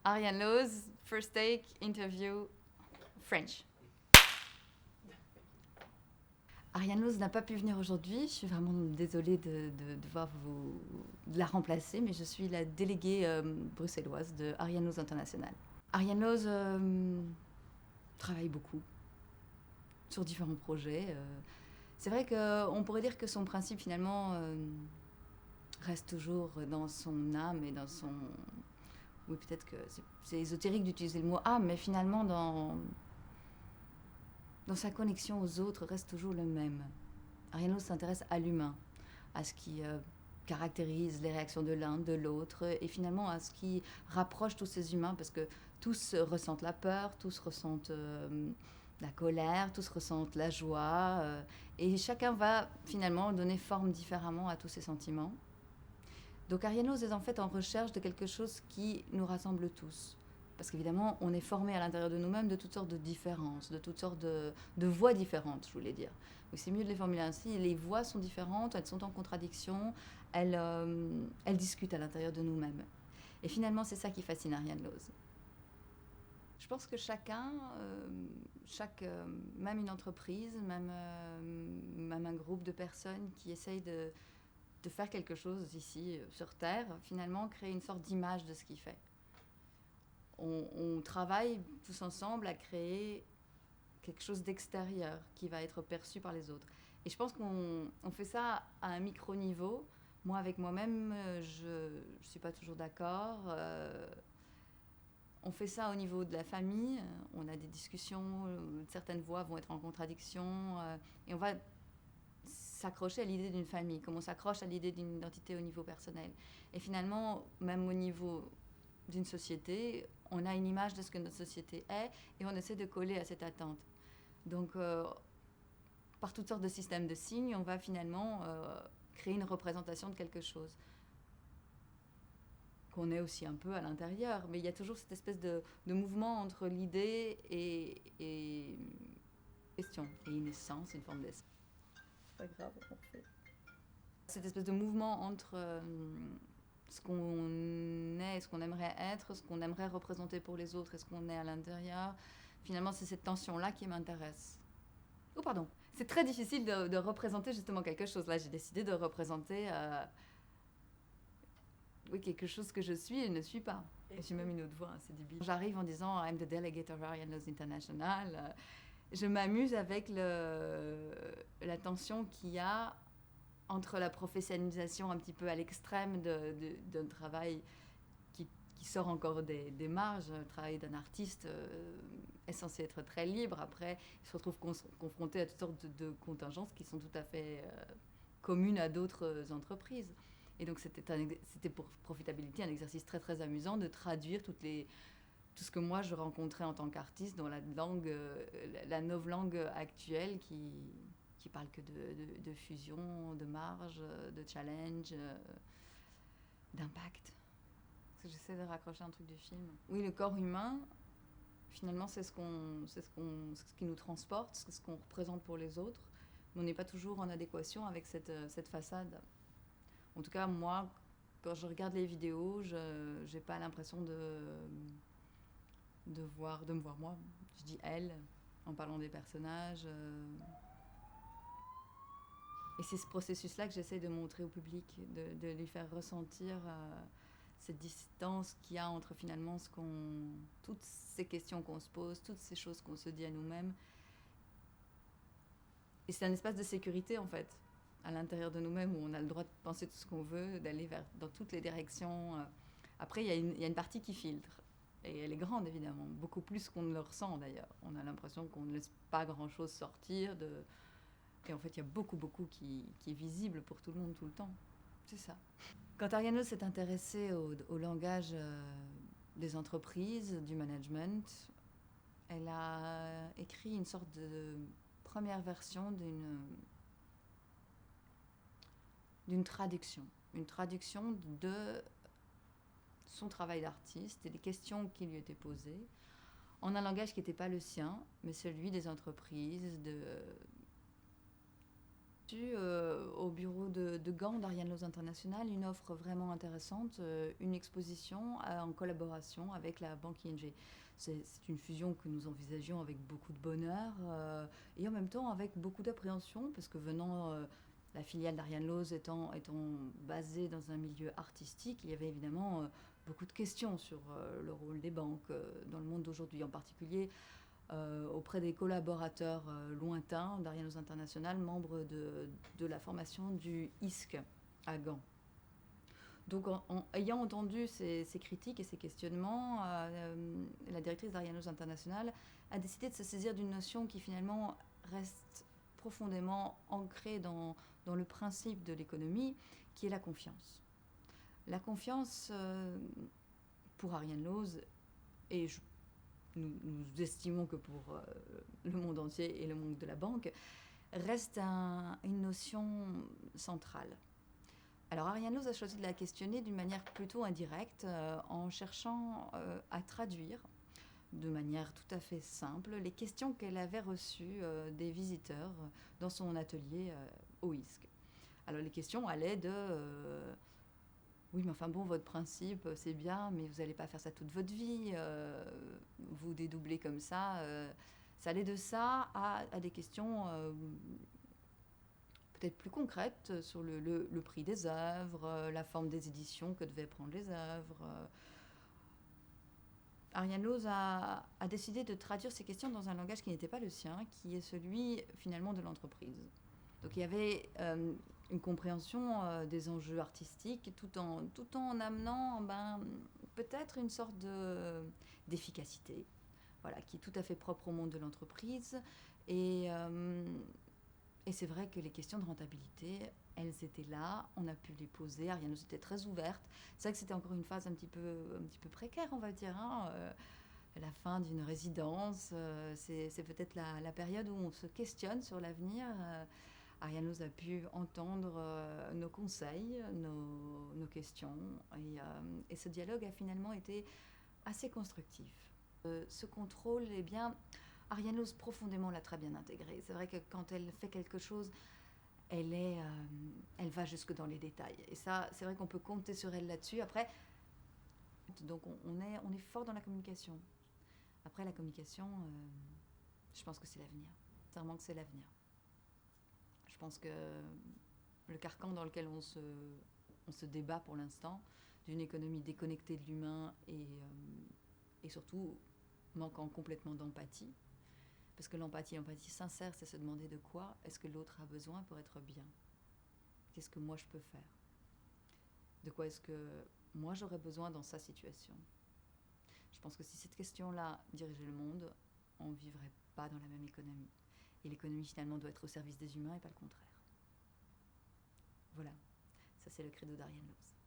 Ariane Loz, first take, interview, French. Ariane Loz n'a pas pu venir aujourd'hui. Je suis vraiment désolée de devoir de la remplacer, mais je suis la déléguée bruxelloise de Ariane Loz International. Ariane Loz travaille beaucoup sur différents projets. C'est vrai qu'on pourrait dire que son principe, finalement, reste toujours dans son âme et dans son... Oui, peut-être que c'est ésotérique d'utiliser le mot âme, mais finalement, dans sa connexion aux autres, reste toujours le même. Ariane Loz s'intéresse à l'humain, à ce qui caractérise les réactions de l'un, de l'autre, et finalement à ce qui rapproche tous ces humains, parce que tous ressentent la peur, tous ressentent la colère, tous ressentent la joie, et chacun va finalement donner forme différemment à tous ces sentiments. Donc Ariane Loz est en fait en recherche de quelque chose qui nous rassemble tous. Parce qu'évidemment, on est formé à l'intérieur de nous-mêmes de toutes sortes de différences, de toutes sortes de voix différentes, je voulais dire. Mais c'est mieux de les formuler ainsi. Les voix sont différentes, elles sont en contradiction, elles discutent à l'intérieur de nous-mêmes. Et finalement, c'est ça qui fascine Ariane Loz. Je pense que chacun, même une entreprise, même un groupe de personnes qui essayent de faire quelque chose ici sur Terre, finalement créer une sorte d'image de ce qu'il fait. On travaille tous ensemble à créer quelque chose d'extérieur qui va être perçu par les autres. Et je pense qu'on fait ça à un micro-niveau. Moi, avec moi-même, je ne suis pas toujours d'accord. On fait ça au niveau de la famille. On a des discussions, certaines voix vont être en contradiction. Et on va s'accrocher à l'idée d'une famille, comme on s'accroche à l'idée d'une identité au niveau personnel. Et finalement, même au niveau d'une société, on a une image de ce que notre société est et on essaie de coller à cette attente. Donc, par toutes sortes de systèmes de signes, on va finalement créer une représentation de quelque chose qu'on est aussi un peu à l'intérieur. Mais il y a toujours cette espèce de mouvement entre l'idée et question, et une essence, une forme d'essence. C'est pas grave, on refait. Cette espèce de mouvement entre ce qu'on est, ce qu'on aimerait être, ce qu'on aimerait représenter pour les autres et ce qu'on est à l'intérieur. Finalement, c'est cette tension-là qui m'intéresse. Oh, pardon. C'est très difficile de représenter justement quelque chose. Là, j'ai décidé de représenter quelque chose que je suis et ne suis pas. Et j'ai même une autre voix, c'est débile. J'arrive en disant « I'm the delegate of Ariane Loz International ». Je m'amuse avec la tension qu'il y a entre la professionnalisation un petit peu à l'extrême d'un travail qui sort encore des marges. Le travail d'un artiste est censé être très libre. Après, il se retrouve confronté à toutes sortes de contingences qui sont tout à fait communes à d'autres entreprises. Et donc, c'était pour Profitability un exercice très, très amusant de traduire tout ce que moi je rencontrais en tant qu'artiste dans la novlangue actuelle qui parle que de fusion, de marge, de challenge, d'impact. Parce que j'essaie de raccrocher un truc du film. Oui, le corps humain, finalement, c'est ce qui nous transporte, c'est ce qu'on représente pour les autres. Mais on n'est pas toujours en adéquation avec cette façade. En tout cas, moi, quand je regarde les vidéos, je n'ai pas l'impression de me voir moi. Je dis elle, en parlant des personnages. Et c'est ce processus-là que j'essaie de montrer au public, de lui faire ressentir cette distance qu'il y a entre finalement toutes ces questions qu'on se pose, toutes ces choses qu'on se dit à nous-mêmes. Et c'est un espace de sécurité, en fait, à l'intérieur de nous-mêmes, où on a le droit de penser tout ce qu'on veut, d'aller dans toutes les directions. Après, il y a une partie qui filtre. Et elle est grande, évidemment, beaucoup plus qu'on ne le ressent, d'ailleurs. On a l'impression qu'on ne laisse pas grand-chose sortir. Et en fait, il y a beaucoup qui est visible pour tout le monde, tout le temps. C'est ça. Quand Ariane Loz s'est intéressée au langage des entreprises, du management, elle a écrit une sorte de première version d'une traduction. Une traduction de son travail d'artiste et des questions qui lui étaient posées en un langage qui n'était pas le sien, mais celui des entreprises, Au bureau de Gand d'Ariane Loz International, une offre vraiment intéressante, une exposition en collaboration avec la banque ING. C'est une fusion que nous envisagions avec beaucoup de bonheur et en même temps avec beaucoup d'appréhension, parce que venant la filiale d'Ariane Loz étant basée dans un milieu artistique, il y avait évidemment beaucoup de questions sur le rôle des banques dans le monde d'aujourd'hui, en particulier auprès des collaborateurs lointains d'Ariane Loz International, membres de la formation du ISC à Gand. Donc en ayant entendu ces critiques et ces questionnements, la directrice d'Ariane Loz International a décidé de se saisir d'une notion qui finalement reste profondément ancrée dans le principe de l'économie, qui est la confiance. La confiance, pour Ariane Loz, et nous estimons que pour le monde entier et le monde de la banque, reste une notion centrale. Alors Ariane Loz a choisi de la questionner d'une manière plutôt indirecte, en cherchant à traduire de manière tout à fait simple les questions qu'elle avait reçues des visiteurs dans son atelier au ISC. Alors les questions allaient de oui, mais enfin bon, votre principe, c'est bien, mais vous n'allez pas faire ça toute votre vie, vous dédoublez comme ça. Ça allait de ça à des questions peut-être plus concrètes sur le prix des œuvres, la forme des éditions que devaient prendre les œuvres. Ariane Loz a décidé de traduire ces questions dans un langage qui n'était pas le sien, qui est celui finalement de l'entreprise. Donc il y avait une compréhension des enjeux artistiques tout en amenant peut-être une sorte d'efficacité, voilà, qui est tout à fait propre au monde de l'entreprise. Et c'est vrai que les questions de rentabilité, elles étaient là, on a pu les poser, Ariane Loz était très ouverte. C'est vrai que c'était encore une phase un petit peu précaire, on va dire, la fin d'une résidence, c'est peut-être la période où on se questionne sur l'avenir. Ariane Loz a pu entendre nos conseils, nos questions, et ce dialogue a finalement été assez constructif. Ce contrôle, eh bien, Ariane Loz profondément l'a très bien intégré. C'est vrai que quand elle fait quelque chose, elle va jusque dans les détails. Et ça, c'est vrai qu'on peut compter sur elle là-dessus. Après, donc on est fort dans la communication. Après, la communication, je pense que c'est l'avenir. Sincèrement que c'est l'avenir. Je pense que le carcan dans lequel on se débat pour l'instant, d'une économie déconnectée de l'humain et surtout manquant complètement d'empathie, parce que l'empathie sincère, c'est se demander de quoi est-ce que l'autre a besoin pour être bien. Qu'est-ce que moi je peux faire? De quoi est-ce que moi j'aurais besoin dans sa situation? Je pense que si cette question-là dirigeait le monde, on ne vivrait pas dans la même économie. Et l'économie, finalement, doit être au service des humains et pas le contraire. Voilà, ça c'est le credo d'Ariane Loz.